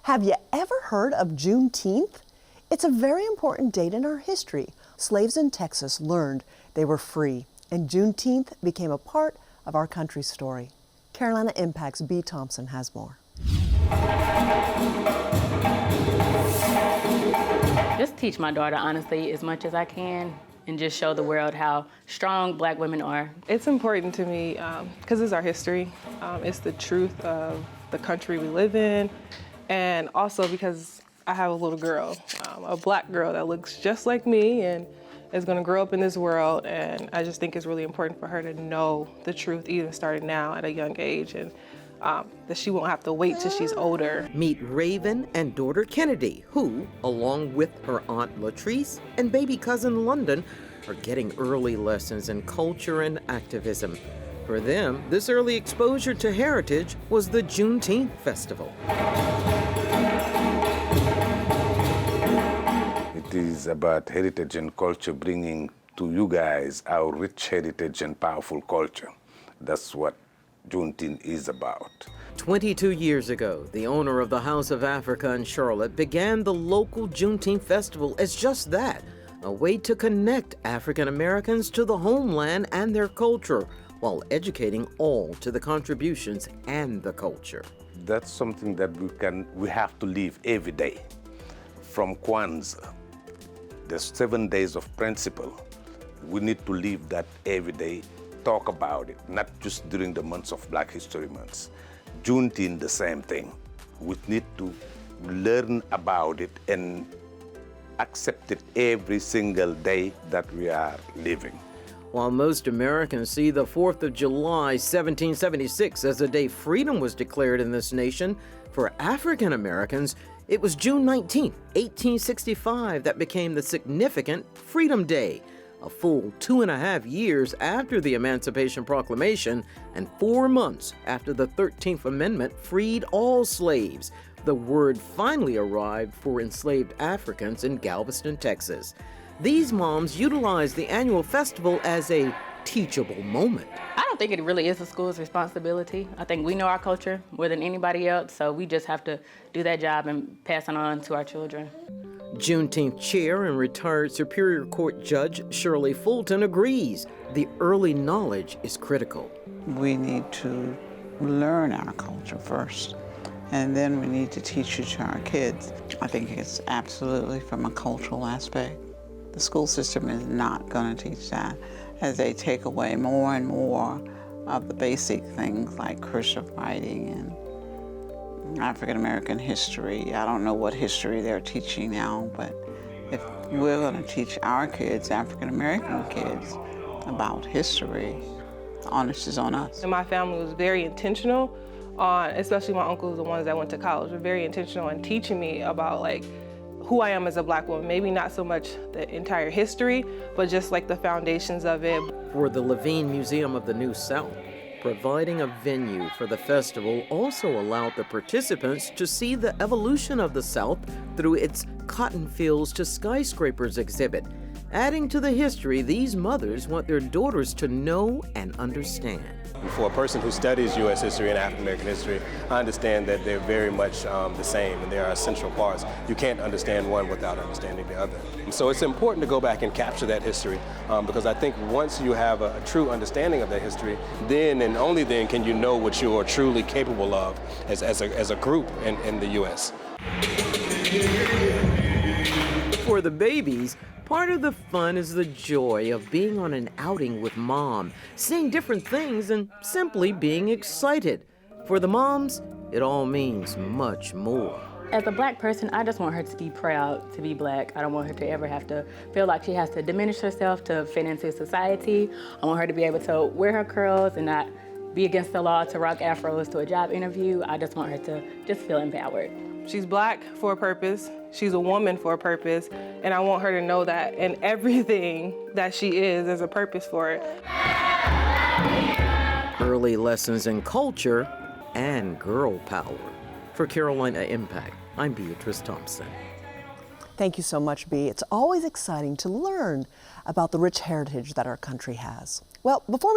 Have you ever heard of Juneteenth? It's a very important date in our history. Slaves in Texas learned they were free, and Juneteenth became a part of our country's story. Carolina Impact's B. Thompson has more. Just teach my daughter, honestly, as much as I can, and just show the world how strong Black women are. It's important to me because it's our history. It's the truth of the country we live in, and also because I have a little girl, a Black girl that looks just like me and is going to grow up in this world, and I just think it's really important for her to know the truth, even starting now at a young age, and that she won't have to wait till she's older. Meet Raven and daughter Kennedy, who, along with her aunt Latrice and baby cousin London, are getting early lessons in culture and activism. For them, this early exposure to heritage was the Juneteenth festival. It is about heritage and culture, bringing to you guys our rich heritage and powerful culture. That's what Juneteenth is about. 22 years ago, the owner of the House of Africa in Charlotte began the local Juneteenth festival as just that, a way to connect African Americans to the homeland and their culture, while educating all to the contributions and the culture. That's something that we have to live every day. From Kwanzaa, the 7 days of principle, we need to live that every day, talk about it, not just during the months of Black History Months. Juneteenth, the same thing. We need to learn about it and accept it every single day that we are living. While most Americans see the 4th of July, 1776 as the day freedom was declared in this nation, for African Americans, it was June 19, 1865 that became the significant Freedom Day, a full 2.5 years after the Emancipation Proclamation and 4 months after the 13th Amendment freed all slaves. The word finally arrived for enslaved Africans in Galveston, Texas. These moms utilized the annual festival as a teachable moment. I don't think it really is the school's responsibility. I think we know our culture more than anybody else, so we just have to do that job and pass it on to our children. Juneteenth chair and retired Superior Court Judge Shirley Fulton agrees the early knowledge is critical. We need to learn our culture first, and then we need to teach it to our kids. I think it's absolutely from a cultural aspect. The school system is not going to teach that, as they take away more and more of the basic things like cursive writing and African American history. I don't know what history they're teaching now, but if we're going to teach our kids, African American kids, about history, the onus is on us. And my family was very intentional on, especially my uncles, the ones that went to college, were very intentional in teaching me about like who I am as a Black woman. Maybe not so much the entire history, but just like the foundations of it. For the Levine Museum of the New South, providing a venue for the festival also allowed the participants to see the evolution of the South through its Cotton Fields to Skyscrapers exhibit. Adding to the history, these mothers want their daughters to know and understand. For a person who studies U.S. history and African American history, I understand that they're very much the same and they are essential parts. You can't understand one without understanding the other. So it's important to go back and capture that history because I think once you have a true understanding of that history, then and only then can you know what you are truly capable of as a group in the U.S. For the babies, part of the fun is the joy of being on an outing with mom, seeing different things and simply being excited. For the moms, it all means much more. As a Black person, I just want her to be proud to be Black. I don't want her to ever have to feel like she has to diminish herself to fit into society. I want her to be able to wear her curls and not be against the law to rock afros to a job interview. I just want her to just feel empowered. She's Black for a purpose. She's a woman for a purpose. And I want her to know that in everything that she is, there's a purpose for it. Early lessons in culture and girl power. For Carolina Impact, I'm Beatrice Thompson. Thank you so much, Bea. It's always exciting to learn about the rich heritage that our country has. Well, before we